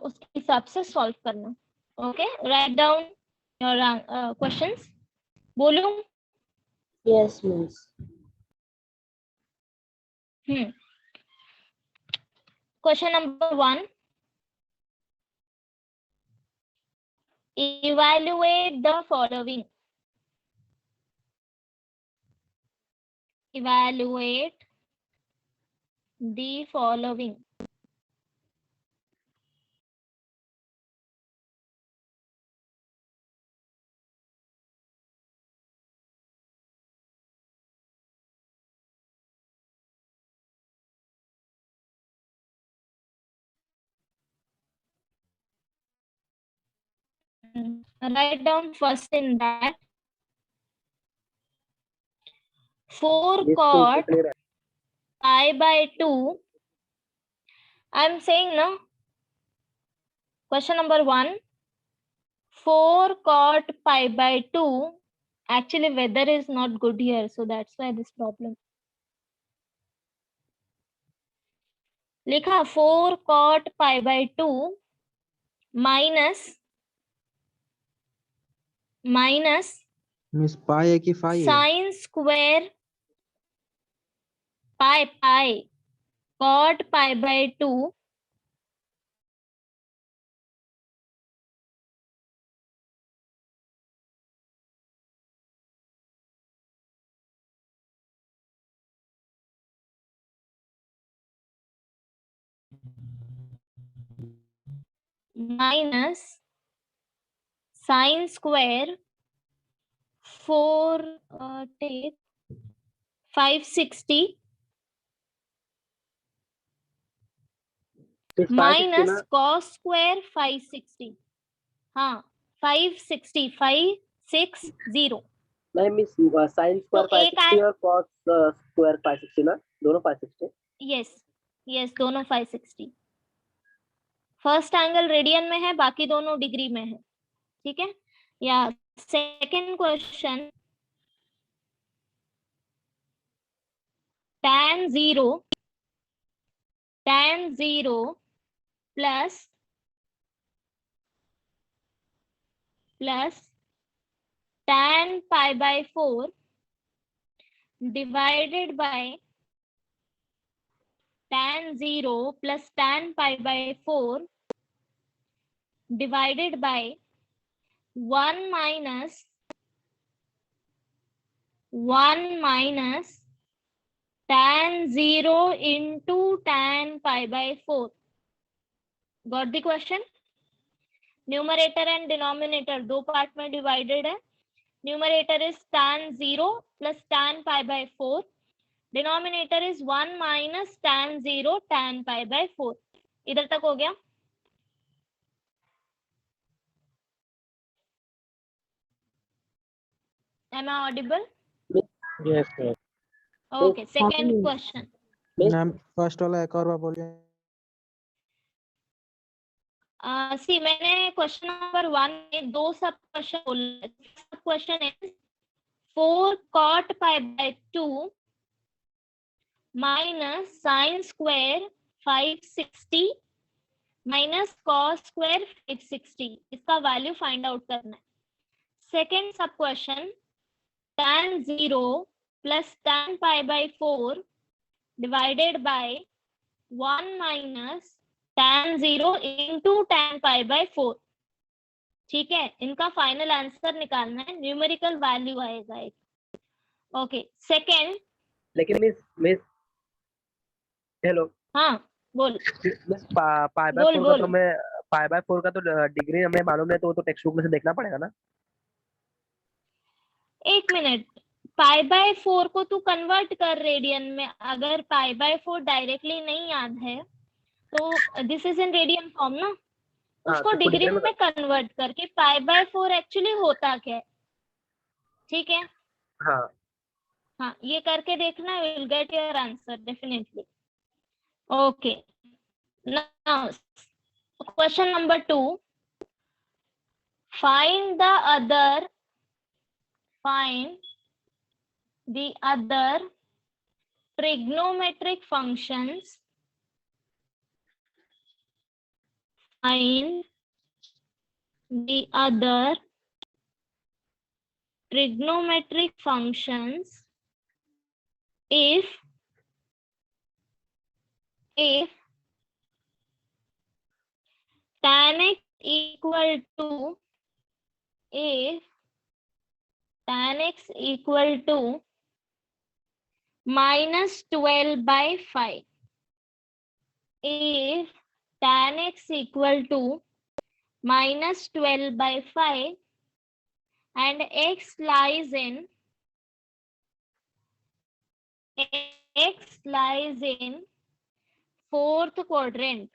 उसके हिसाब से सॉल्व करना। Okay, write down your questions. बोलूं? Yes, miss. Question number 1, evaluate the following. Evaluate the following. Write down first in that 4 cot pi by 2. I'm saying no. Question number 1, 4 cot pi by 2. Actually, weather is not good here, so that's why this problem. लिखा 4 cot pi by 2 minus miss पाई है कि phi है? sin square pi cot pi by 2 minus sin square 4 take 560 minus cos square 560. हाँ 560 560. नहीं miss, sine square 560 और cos square 560 ना, दोनों 560। Yes दोनों 560। फर्स्ट एंगल रेडियन में है, बाकी दोनों डिग्री में है। ठीक है, या second question, tan 0 plus tan pi by 4 divided by tan 0 plus tan pi by 4 divided by 1 minus tan 0 into tan pi by 4. Got the question? Numerator and denominator दो पार्ट में डिवाइडेड है। Numerator is tan 0 plus tan pi by 4. Denominator is 1 minus tan 0 tan pi by 4. इधर तक हो गया? Am I audible? Yes sir. Okay, second question. Ma'am first वाला एक और बार बोलिए। सी मैंने क्वेश्चन नंबर 1 में दो सब क्वेश्चन बोला। सब question is 4 cot pi by 2 minus sin square 560 minus cos square 560, इसका वैल्यू फाइंड आउट करना है। सेकेंड सब question, tan 0 plus tan pi by 4 divided by 1 minus tan 0 into tan pi by 4। ठीक है, इनका फाइनल आंसर निकालना है, numerical value आएगा एक। Okay, second. लेकिन मिस हेलो, हाँ बोल। मिस पाई बाय 4 का तो मैं पाई बाय 4 का तो डिग्री हमें मालूम है, तो वो तो टेक्स्ट बुक में से देखना पड़ेगा ना। एक मिनट, पाई बाय 4 को तू कन्वर्ट कर रेडियन में। अगर पाई बाय 4 डायरेक्टली नहीं याद है तो this is in radian form ना, उसको तो डिग्री में कन्वर्ट करके पाई बाय 4 एक्चुअली होता क्या है। ठीक है, हाँ ये करके देखना, will get your answer definitely. Okay, now question number 2, find the other trigonometric functions find the other trigonometric functions if tan x equal to -12/5, if tan x equal to -12/5 and x lies in fourth quadrant.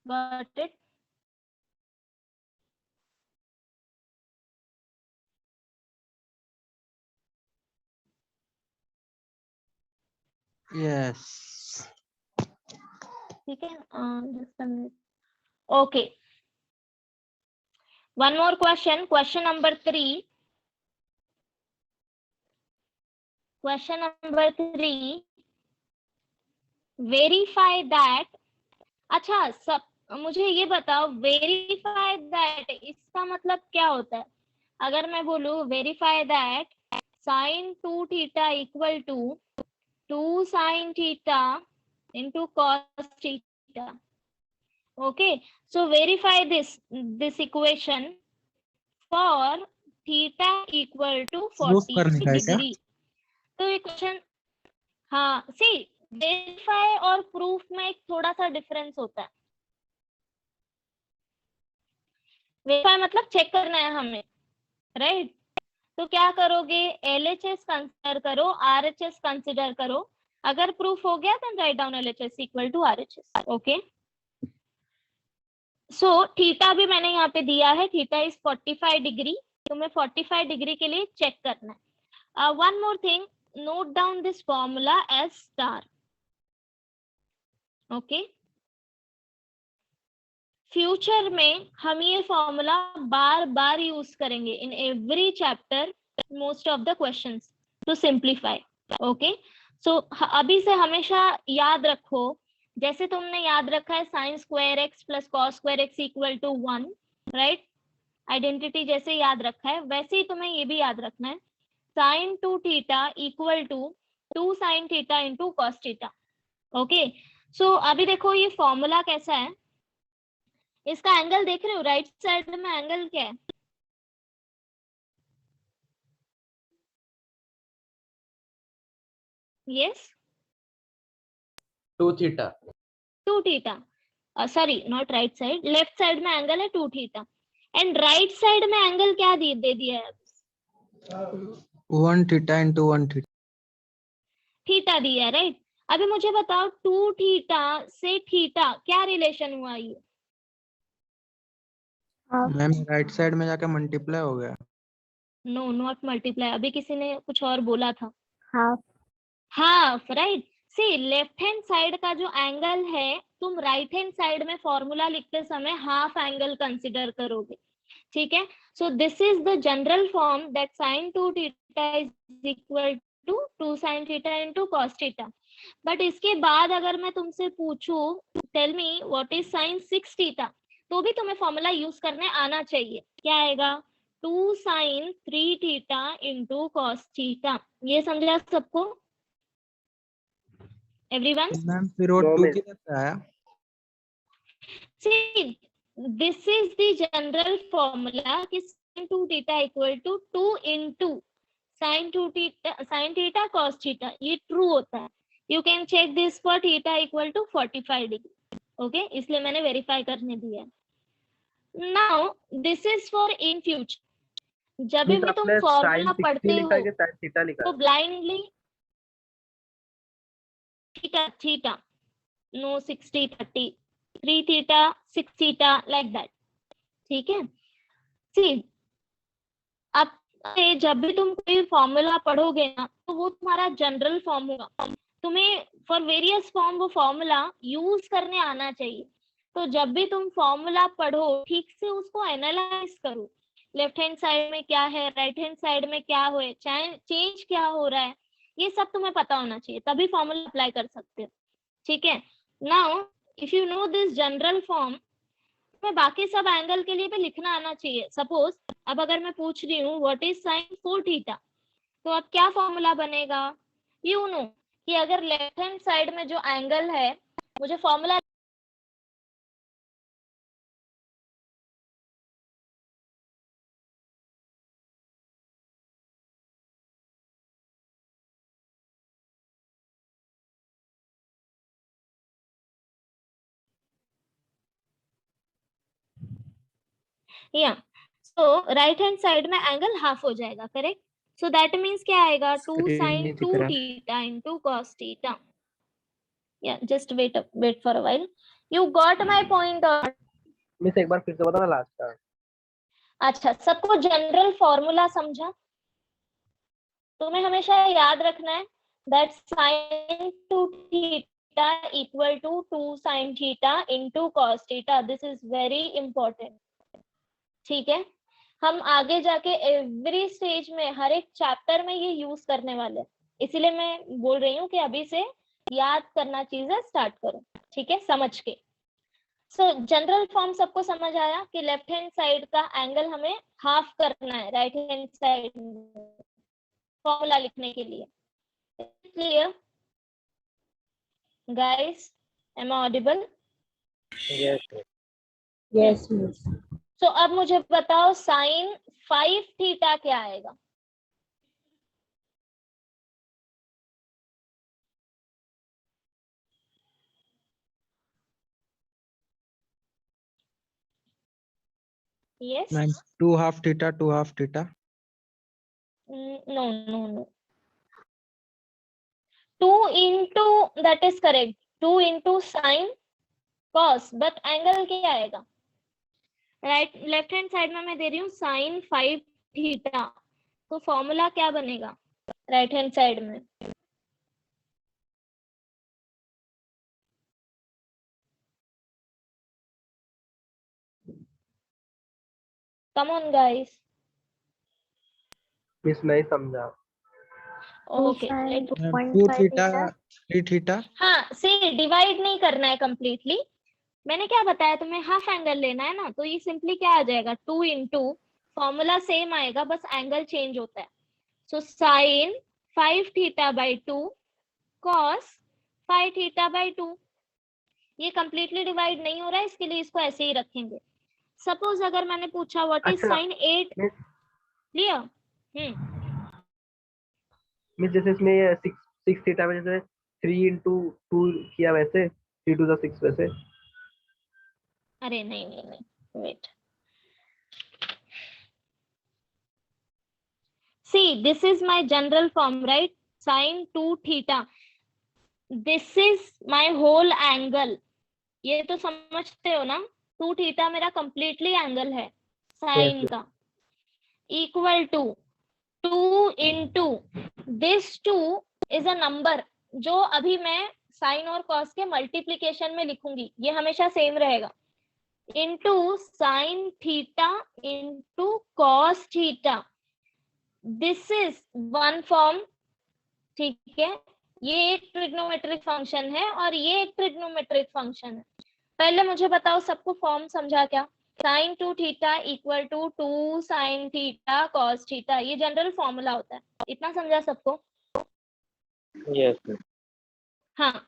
Got it? Yes. ठीक है, just a minute. Okay. One more question. Question number 3. Question number 3. Verify that. अच्छा, सब मुझे ये बताओ, verify that इसका मतलब क्या होता है? अगर मैं बोलूं verify that sin 2 theta equal to 2 sin theta into cos theta. Okay, so verify this equation for theta equal to proof 40 करने का है क्या? degree. तो ये क्वेश्चन, हाँ, सी वेरीफाई और प्रूफ में एक थोड़ा सा डिफरेंस होता है. वेरीफाई मतलब चेक करना है हमें, राइट? तो क्या करोगे, LHS कंसीडर करो, RHS कंसीडर करो. अगर प्रूफ हो गया then write down LHS equal to RHS. Okay, so theta भी मैंने यहाँ पे दिया है, थीटा इज 45 डिग्री. तुम्हें 45 डिग्री के लिए चेक करना है. One more thing, note down this formula as star. Okay, future में हम ये फॉर्मूला बार बार यूज करेंगे in every chapter, most of the questions to simplify. Okay, so अभी से हमेशा याद रखो, जैसे तुमने याद रखा है sin square x plus cos square x equal to 1, right? Identity जैसे याद रखा है वैसे ही तुम्हें ये भी याद रखना है, sin 2 theta equal to 2 sin theta into cos theta. Okay, so अभी देखो ये फॉर्मूला कैसा है, इसका एंगल देख रहे हो, राइट साइड में एंगल क्या है? Yes, 2 theta. 2 theta. Sorry, not right side, left side में एंगल है 2 थीटा. एंड राइट साइड में एंगल क्या दे दिया है? 1 theta into 1 theta. थीटा दिया है, राइट? अभी मुझे बताओ 2 थीटा से थीटा क्या रिलेशन हुआ ये? मैम राइट साइड में जाके मल्टीप्लाई हो गया. No, not multiply. अभी किसी ने कुछ और बोला था. Half. Half, right? See left hand side का जो एंगल है, तुम राइट हैंड साइड में फॉर्मूला लिखते समय हाफ एंगल कंसिडर करोगे. ठीक है, so this is the general form that sin 2 theta is equal to 2 sin theta into cos theta. But इसके बाद अगर मैं तुमसे पूछूं, tell me what is sin 6 theta, तो भी तुम्हें फॉर्मूला यूज करने आना चाहिए. क्या आएगा? 2 sin 3 theta into cos theta. ये समझा सबको? एवरीवन? मैम फिर वो 2 किधर से आया? See, this is the general formula कि sin 2 theta equal to 2 into sin theta cos theta. ये true होता है. You can check this for theta equal to 45 degree. Okay, इसलिए मैंने verify करने दिया. Now this is for in future. जब भी तुम फॉर्मूला पढ़ते हो तो blindly theta no 60 30 3 theta 6 theta like that. ठीक है, सी अब जब भी तुम कोई फॉर्मूला पढ़ोगे ना तो वो तुम्हारा जनरल फॉर्म होगा. तुम्हें फॉर वेरियस फॉर्म वो फॉर्मूला यूज करने आना चाहिए. तो जब भी तुम फॉर्मूला पढ़ो ठीक से उसको एनालाइज करो, लेफ्ट हैंड साइड में क्या है, राइट हैंड साइड में क्या हो, चेंज क्या हो रहा है, ये सब तुम्हें पता होना चाहिए, तभी फॉर्मूला अप्लाई कर सकते हो. ठीक है, now if you know this general form, मैं बाकी सब एंगल के लिए भी लिखना आना चाहिए। सपोज अब अगर मैं पूछ रही हूँ व्हाट इज साइन 4 थीटा, तो अब क्या फॉर्मूला बनेगा? यू नो कि अगर लेफ्ट हैंड साइड में जो एंगल है, मुझे फॉर्मूला या सो राइट हैंड साइड में एंगल हाफ हो जाएगा, करेक्ट? सो दैट मीन्स क्या आएगा? 2 स्क्रीन sin नहीं दिख 2 रहा। theta into cos theta. Yeah, just wait for a while. You got my point or? Miss एक बार फिर से बताना लास्ट का। अच्छा, सबको जनरल फॉर्मूला समझा? तुम्हें हमेशा याद रखना है that sin 2 theta equal to 2 sin theta into cos theta. This is very important. ठीक है, हम आगे जाके एवरी स्टेज में, हर एक चैप्टर में ये यूज करने वाले हैं, इसीलिए मैं बोल रही हूँ कि अभी से याद करना चीजें स्टार्ट करो, ठीक है, समझ के। सो जनरल फॉर्म सबको समझ आया कि लेफ्ट हैंड साइड का एंगल हमें हाफ करना है राइट हैंड साइड फॉर्मूला लिखने के लिए। Clear guys? Am I audible? Yes. Yes. So अब मुझे बताओ साइन 5 थीटा क्या आएगा? Yes. Ma'am 2 half theta 2 half theta. No. 2 into, that is correct, 2 into sin cos, but angle क्या आएगा? राइट लेफ्ट हैंड साइड में मैं दे रही हूँ sin 5 थीटा, तो फॉर्मूला क्या बनेगा राइट हैंड साइड में? Come on guys. मिस नहीं समझा। Okay, 2 theta 3 theta. हाँ से डिवाइड नहीं करना है कंप्लीटली, मैंने क्या बताया तुम्हें, हाफ एंगल लेना है ना, तो ये सिंपली क्या आ जाएगा 2 इंटू, फॉर्मूला सेम आएगा बस एंगल चेंज होता है। So sine 5 theta by 2 cos 5 theta by 2, ये कंप्लीटली डिवाइड नहीं हो रहा है, इसके लिए इसको ऐसे ही रखेंगे। सपोज अगर मैंने पूछा व्हाट इज अच्छा, साइन 8, मिस क्लियर? मिस जैसे इसमें 6 थीटा में जैसे 3 into 2 किया, वैसे 3 to the 6 वैसे। अरे नहीं, wait, see this is my general form, right? Sin 2 theta, this is my whole angle, ये तो समझते हो ना, 2 थीटा मेरा कंप्लीटली एंगल है साइन का, equal to 2 into this 2 is a number जो अभी मैं साइन और कॉस के मल्टीप्लीकेशन में लिखूंगी, ये हमेशा सेम रहेगा, into sine theta into cos theta, this is one form, ठीक है, ये एक ट्रिग्नोमेट्रिक फंक्शन है और ये एक ट्रिग्नोमेट्रिक फंक्शन है। पहले मुझे बताओ सबको फॉर्म समझा क्या? Sine 2 theta equal to 2 sine theta cos theta, ये जनरल फॉर्मूला होता है, इतना समझा सबको? यस। हाँ,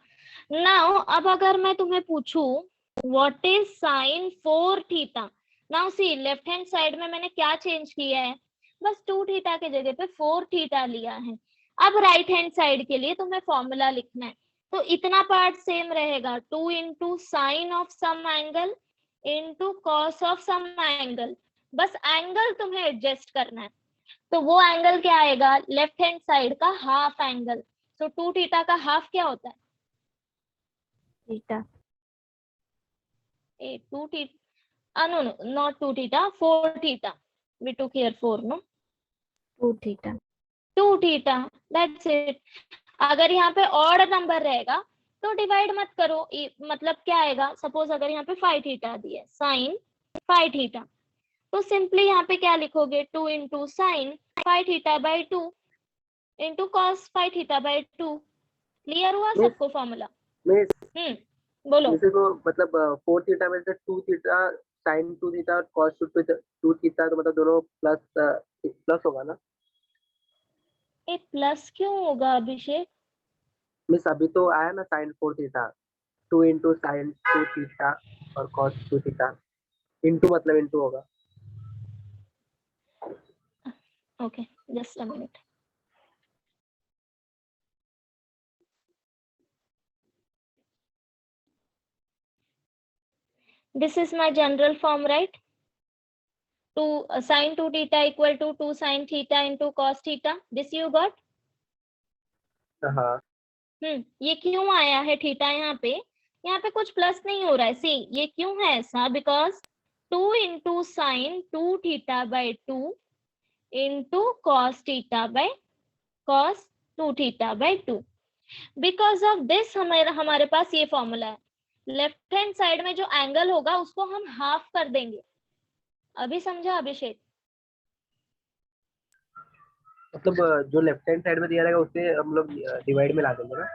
नाउ अब अगर मैं तुम्हें पूछूं what is sine 4 theta, now see left hand side में मैंने क्या चेंज किया है, बस 2 थीटा के जगह पे 4 थीटा लिया है। अब राइट हैंड साइड के लिए तुम्हें फॉर्मूला लिखना है, तो इतना पार्ट सेम रहेगा, 2 into sine of some angle into cos of some angle, बस एंगल तुम्हें एडजस्ट करना है, तो वो एंगल क्या आएगा लेफ्ट हैंड साइड का हाफ एंगल। सो 2 थीटा का हाफ क्या होता है? Theta. 2 theta, no, not 2 theta, 4 theta, we took here 4, no, 2 theta. 2 theta, that's it। अगर यहाँ पे ऑड नंबर रहेगा तो डिवाइड मत करो, मतलब क्या आएगा, सपोज अगर यहाँ पे 5 थीटा दिया है, साइन 5 थीटा, तो सिंपली यहाँ पे क्या लिखोगे, 2 into sign 5 theta by 2 into cos 5 theta by 2। Clear हुआ सबको फॉर्मूला? बोलो। जैसे तो मतलब 4 थीटा में से 2 थीटा साइन 2 थीटा और कॉस 2 थीटा, तो मतलब दोनों प्लस प्लस होगा ना। ये प्लस क्यों होगा अभिषेक? मिस अभी तो आया ना sine 4 theta, 2 into sine 2 theta और कॉस 2 थीटा, इंटू मतलब इंटू होगा। Okay, just a minute. This is my general form, right? 2 sin 2 theta equal to 2 sin theta into cos theta. This you got? हाँ ये क्यों आया है theta यहाँ पे? यहाँ पे कुछ प्लस नहीं हो रहा है। सी, ये क्यों है ऐसा? Because 2 into sine 2 theta by 2 into cos theta by cos 2 theta by 2। Because of this हमारे पास ये फॉर्मूला है। लेफ्ट हैंड साइड में जो एंगल होगा उसको हम हाफ कर देंगे। अभी समझा अभिषेक? मतलब जो लेफ्ट हैंड साइड में दिया रहेगा उसे हम लोग डिवाइड में ला देंगे ना।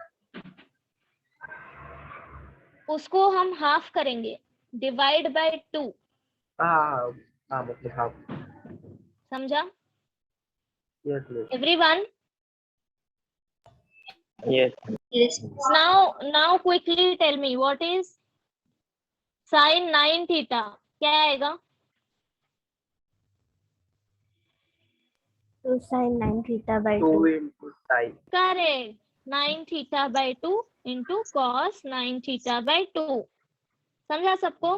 उसको हम हाफ करेंगे, डिवाइड बाय 2। हाँ हाँ हाँ, मतलब हाँ। समझा yes yes everyone? Yes. Yes. now quickly tell me what is sin 9 theta? क्या आएगा? 2 sin 9 theta by 2 2. Into sign. Correct, 9 theta by 2 into cos 9 theta by 2। समझा सबको?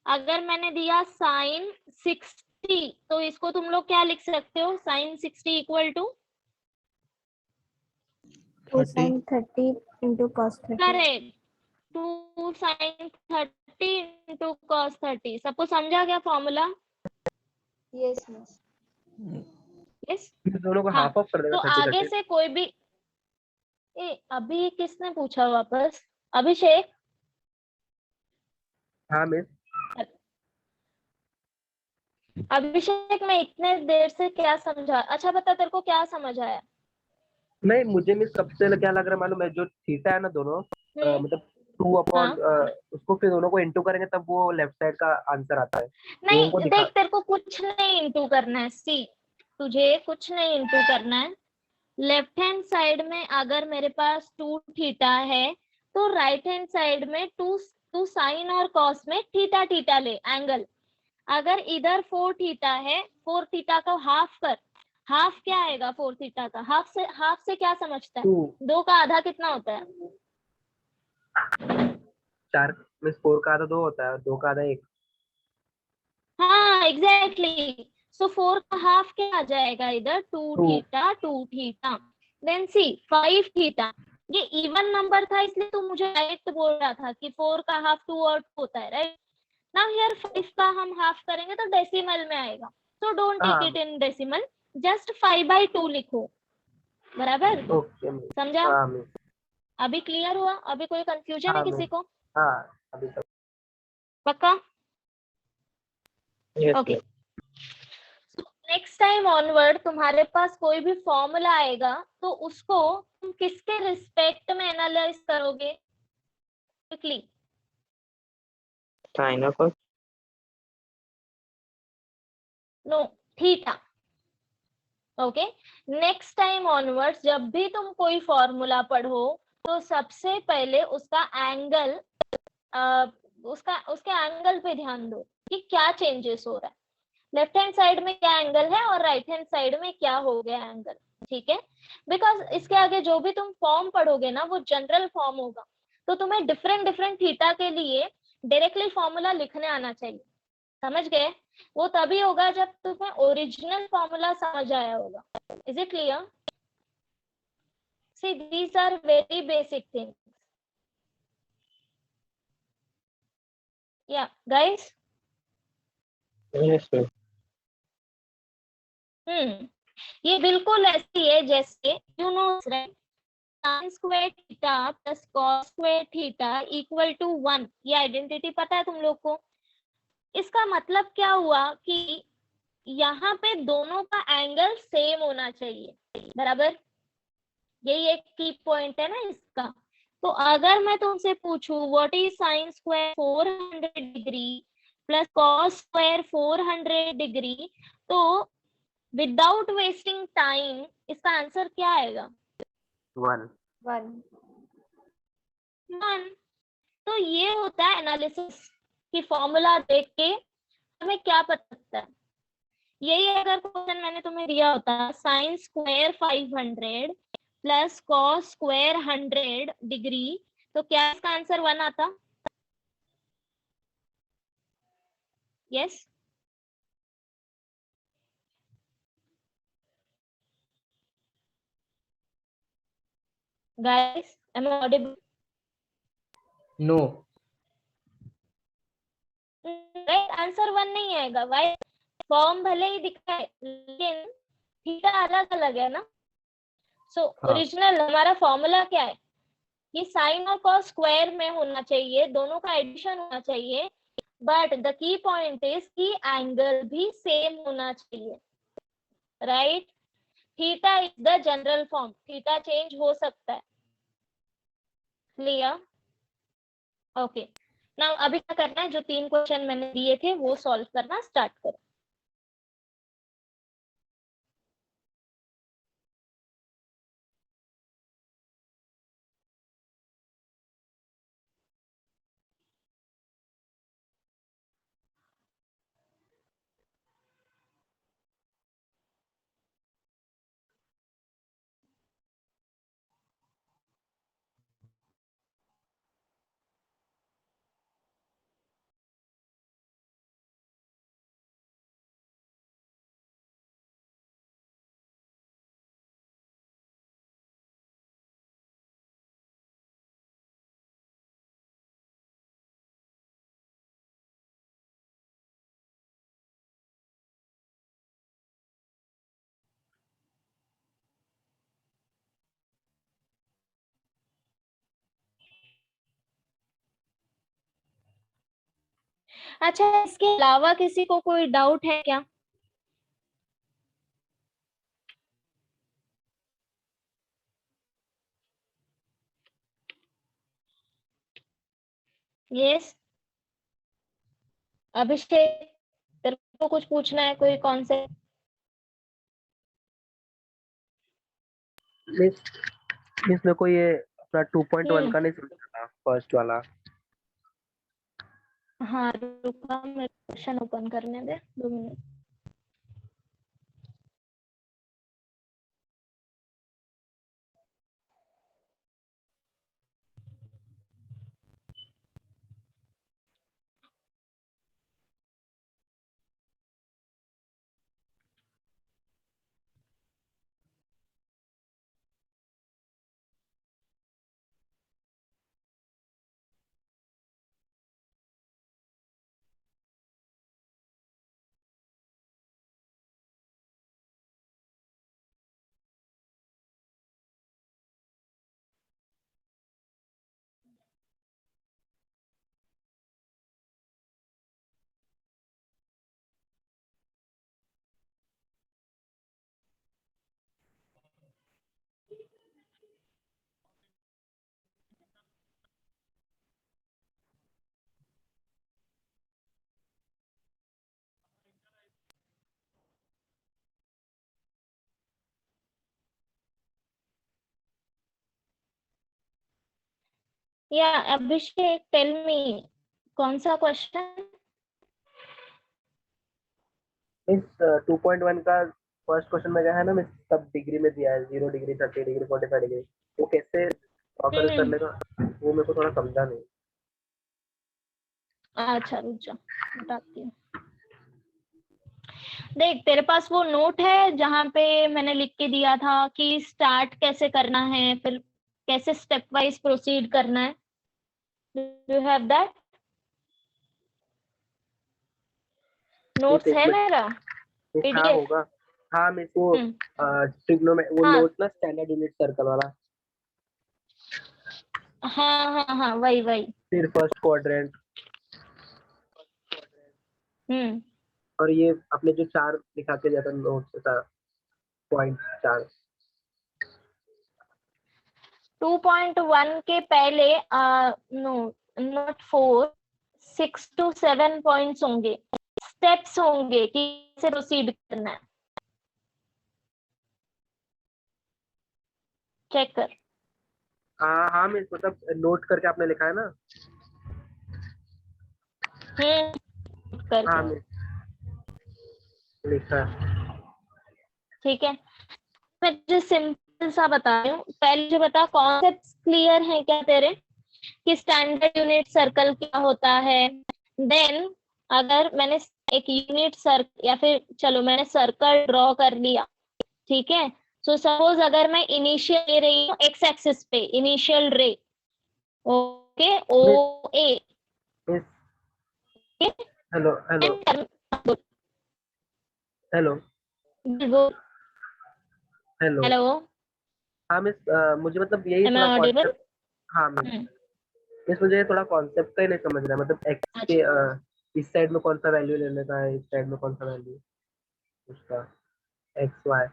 अगर मैंने दिया साइन 60 तो इसको तुम लोग क्या लिख सकते हो? Sine 60 equal to 2 sin 30 into cos 30. Correct, 2 sin 30 into cos 30। सबको समझा गया फॉर्मूला? Yes, miss. यस। दोनों को हाँ, हाफ ऑफ कर देगा तो 30 आगे 30। से कोई भी अभी किसने पूछा वापस? अभिषेक? हाँ मिस। अभिषेक मैं इतने देर से क्या समझा? अच्छा बता, तेरे को क्या समझ आया? नहीं, मुझे मिस सबसे क्या लग रहा है मालूम है, जो थीटा है ना दोनों मतलब 2 अपॉन हाँ, उसको फिर दोनों को इंटू करेंगे तब वो लेफ्ट साइड का आंसर आता है। वो उनको नहीं दिखा। देख, तेरे को कुछ नहीं इंटू करना है। सी, तुझे कुछ नहीं इंटू करना है। लेफ्ट हैंड साइड में अगर मेरे पास 2 थीटा है तो राइट हैंड साइड में 2 साइन और कॉस में थीटा थीटा ले एंगल। अगर इधर 4 थीटा है, 4 थीटा का हाफ कर। हाफ क्या आएगा 4 थीटा का? हाफ से क्या समझता है? 2 2 का आधा कितना होता है? 4 मिस 4 का आधा 2 होता है और 2 का आधा 1। हाँ एग्जैक्टली। सो 4 का हाफ क्या आ जाएगा इधर? 2 2 थीटा 2 थीटा। देन सी 5 थीटा। ये इवन नंबर था इसलिए तू मुझे राइट बोल रहा था कि 4 का हाफ 2 और 2 होता है, राइट? नाउ हियर 5 का हम हाफ करेंगे तो डेसिमल में आएगा। सो डोंट टेक हाँ इट इन डेसिमल, जस्ट 5/2 लिखो। बराबर? Okay miss. समझा? हाँ मिस। अभी क्लियर हुआ? अभी कोई कंफ्यूजन है हाँ किसी मिस। को? हाँ अभी तक। पक्का? Yes okay. Miss. Next time onward तुम्हारे पास कोई भी फॉर्मूला आएगा तो उसको तुम किसके रिस्पेक्ट में एनालाइज करोगे? क्विकली। साइन और cos. No, theta. Okay. Next time onwards जब भी तुम कोई फॉर्मूला पढ़ो तो सबसे पहले उसका एंगल उसके एंगल पे ध्यान दो कि क्या चेंजेस हो रहा है। लेफ्ट हैंड साइड में क्या एंगल है और राइट हैंड साइड में क्या हो गया एंगल। ठीक है? बिकॉज इसके आगे जो भी तुम फॉर्म पढ़ोगे ना वो जनरल फॉर्म होगा, तो तुम्हें डिफरेंट डिफरेंट थीटा के लिए डायरेक्टली फॉर्मूला लिखने आना चाहिए। समझ गए? वो तभी होगा जब तुम्हें ओरिजिनल फॉर्मूला समझ आया होगा। Is it clear? See, these are very basic things. Yeah guys? Yes miss. ये बिल्कुल ऐसी है जैसे you know right, sin square theta plus cos square theta equal to 1। ये आइडेंटिटी पता है तुम लोग को? इसका मतलब क्या हुआ कि यहाँ पे दोनों का एंगल सेम होना चाहिए। बराबर? यही एक की पॉइंट है ना इसका, तो अगर मैं तुमसे पूछूं what is sine square 400 degree plus cos square 400 degree, तो विदाउट वेस्टिंग टाइम इसका आंसर क्या आएगा? 1। 1. 1। तो ये होता है एनालिसिस की फॉर्मूला देख के हमें क्या पता लगता है। यही अगर क्वेश्चन मैंने तुम्हें दिया होता sine square 500 plus cos square 100 degree, तो क्या इसका आंसर 1 आता? Yes guys, am I audible? No. Right answer 1 नहीं आएगा। वाई? फॉर्म भले ही दिखाए लेकिन थीटा अलग अलग है ना। सो हाँ। ओरिजिनल हमारा फॉर्मूला क्या है कि साइन और कॉस स्क्वायर में होना चाहिए, दोनों का एडिशन होना चाहिए, but the key point is कि एंगल भी सेम होना चाहिए, right? Theta is the general form, theta change हो सकता है। क्लियर? ओके, नाउ अभी क्या करना है, जो 3 क्वेश्चन मैंने दिए थे वो सॉल्व करना स्टार्ट करो। अच्छा, इसके अलावा किसी को कोई डाउट है क्या? यस अभिषेक, तेरे को कुछ पूछना है? कोई कॉन्सेप्ट? मिस मिस मेरे को ये अपना 2.1 का नहीं समझा था, फर्स्ट वाला। हाँ रुका, मेरे क्वेश्चन ओपन करने दे 2 मिनट। या अभिषेक टेल मी, कौन सा क्वेश्चन? इस 2.1 का फर्स्ट क्वेश्चन में क्या है ना, मैं सब डिग्री में दिया है, 0 डिग्री, 30 डिग्री, 45 डिग्री। वो कैसे ऑकर करने का वो मेरे को थोड़ा समझा नहीं। अच्छा रुक जा, बताती हूँ। देख, तेरे पास वो नोट है जहाँ पे मैंने लिख के दिया था कि स्टार्ट कैसे करना है, फिर कैसे स्टेप वाइज प्रोसीड करना है? यू हैव दैट नोट्स है मेरा हाँ पीडीएफ? होगा। हाँ मेरे को ट्रिग्नो में वो हाँ नोट ना, स्टैंडर्ड यूनिट सर्कल वाला, हाँ हाँ हाँ, वही वही। फिर फर्स्ट क्वाड्रेंट, हम्म और ये अपने जो 4 दिखा के जाता नोट था, पॉइंट 4। 2.1 के पहले नो नॉट 4, 6 to 7 पॉइंट्स होंगे, स्टेप्स होंगे कि कैसे प्रोसीड करना है। चेक कर। हाँ हाँ मिस, मतलब नोट करके आपने लिखा है ना? हाँ करके मिस, लिखा है। ठीक है। मैं तुझे सिंपल सा बता रही हूँ, पहले जो बता, कॉन्सेप्ट्स क्लियर हैं क्या तेरे कि स्टैंडर्ड यूनिट सर्कल क्या होता है। देन अगर मैंने एक यूनिट सर्कल या फिर चलो मैंने सर्कल ड्रॉ कर लिया, ठीक है। सो सपोज अगर मैं इनिशियल ले रही हूँ एक्स एक्सिस पे initial ray, okay, O A, miss, hello hello hello hello. Hello, हाँ मिस, मुझे मतलब यही एम आई थोड़ा ऑडिबल? कॉन्सेप्ट। हाँ मिस, मिस मुझे थोड़ा कॉन्सेप्ट का ही नहीं समझ रहा है, मतलब एक्स के अच्छा, इस साइड में कौन सा वैल्यू लेने का है, इस साइड में कौन सा वैल्यू उसका, X Y.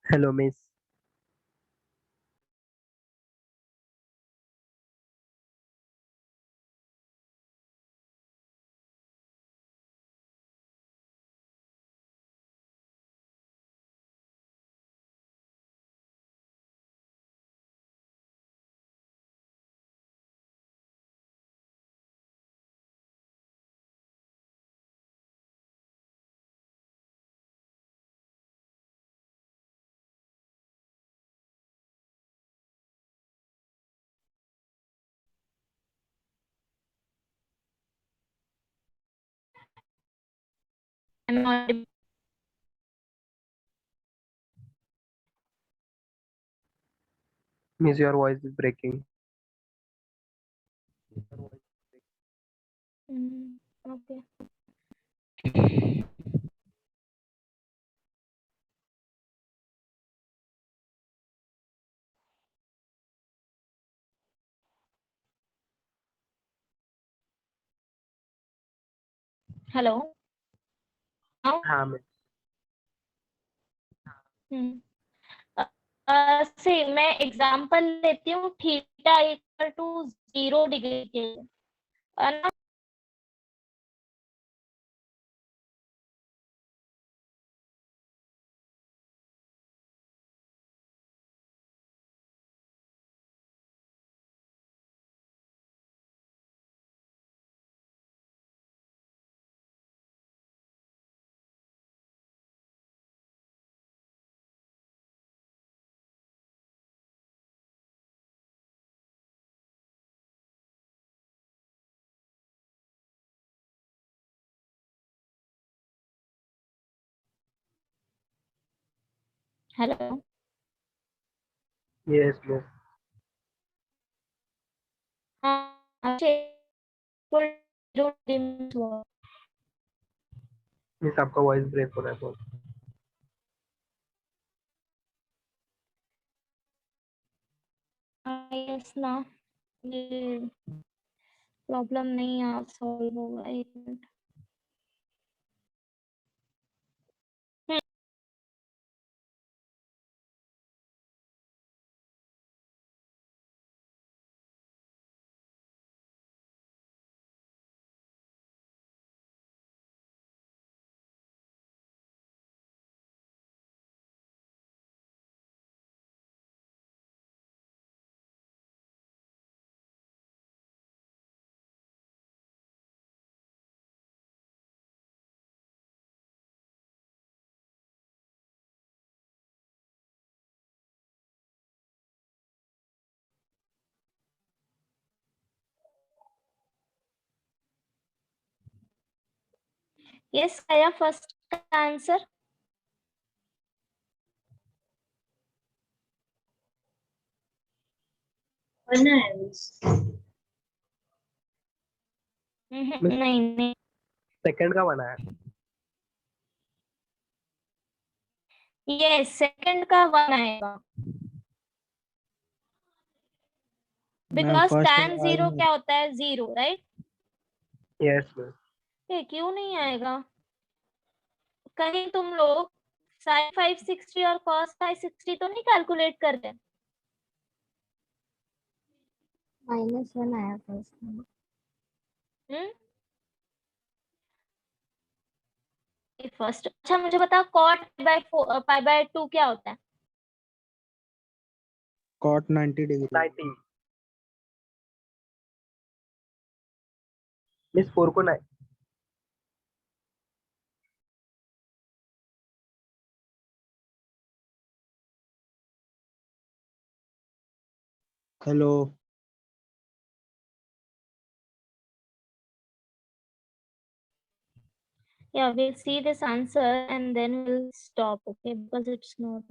Hello miss. Am I audible? Miss your voice is breaking. Okay, hello, हाँ मिस। से मैं एग्जांपल लेती हूँ थीटा इक्वल टू 0 डिग्री के लिए, है ना। Hello, yes miss. हाँ, अच्छा, equal to 0 हुआ। मिस आपका वॉइस ब्रेक हो रहा है बहुत। yes ना, ये प्रॉब्लम नहीं आप सॉल्व होगा, एक मिनट। यस आया फर्स्ट का आंसर। नहीं नहीं, सेकंड का बना है। ये सेकंड का 1 आएगा, बिकॉज फर्स्ट tan 0 क्या होता है, 0, राइट। Yes ma'am. ये क्यों नहीं आएगा? कहीं तुम लोग sin 560 और cos 560 तो नहीं कैलकुलेट कर रहे? -1 आया फर्स्ट में। फर्स्ट, अच्छा मुझे बता, cot pi/2 क्या होता है? cot 90 डिग्री 90 मिस 4 को 9। Hello Yeah, we'll see this answer and then we'll stop, okay, because it's not